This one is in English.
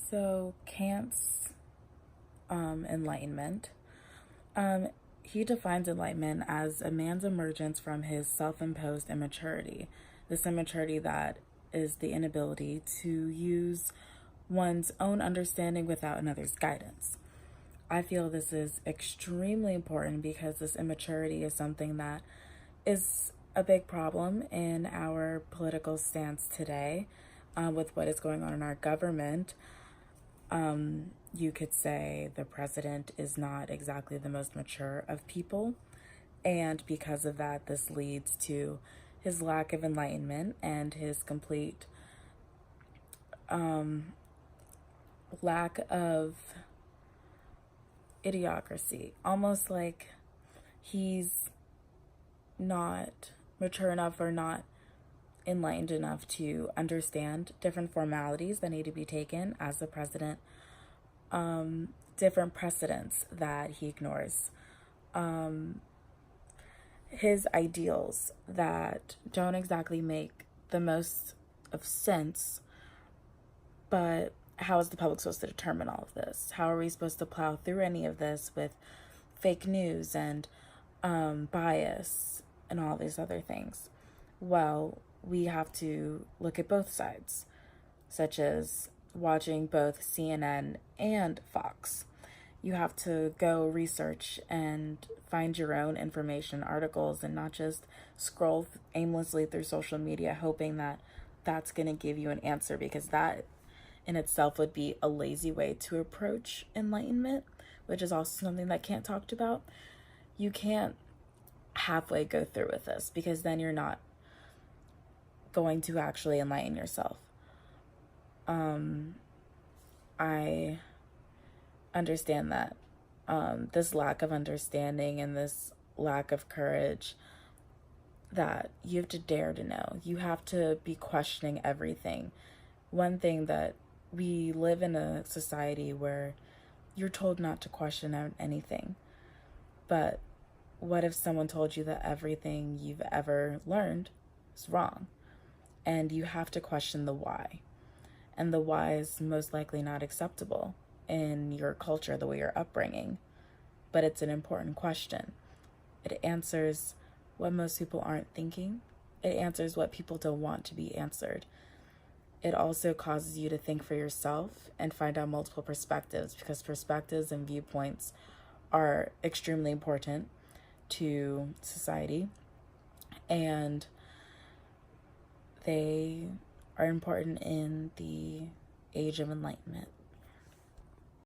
So Kant's Enlightenment, he defines enlightenment as a man's emergence from his self-imposed immaturity. This immaturity that is the inability to use one's own understanding without another's guidance. I feel this is extremely important because this immaturity is something that is a big problem in our political stance today, with what is going on in our government. You could say the president is not exactly the most mature of people, and because of that, this leads to his lack of enlightenment and his complete lack of idiocracy. Almost like he's not mature enough or not enlightened enough to understand different formalities that need to be taken as the president, different precedents that he ignores, his ideals that don't exactly make the most of sense. But how is the public supposed to determine all of this? How are we supposed to plow through any of this with fake news and bias and all these other things? Well, we have to look at both sides, such as watching both CNN and Fox. You have to go research and find your own information, articles, and not just scroll aimlessly through social media hoping that that's going to give you an answer, because that in itself would be a lazy way to approach enlightenment, which is also something that Kant talked about. You can't halfway go through with this, because then you're not going to actually enlighten yourself. I understand that this lack of understanding and this lack of courage, that you have to dare to know. You have to be questioning everything. One thing that we live in a society where you're told not to question anything. But what if someone told you that everything you've ever learned is wrong? And you have to question the why. And the why is most likely not acceptable in your culture, the way you're upbringing. But it's an important question. It answers what most people aren't thinking. It answers what people don't want to be answered. It also causes you to think for yourself and find out multiple perspectives, because perspectives and viewpoints are extremely important to society, and they are important in the age of enlightenment.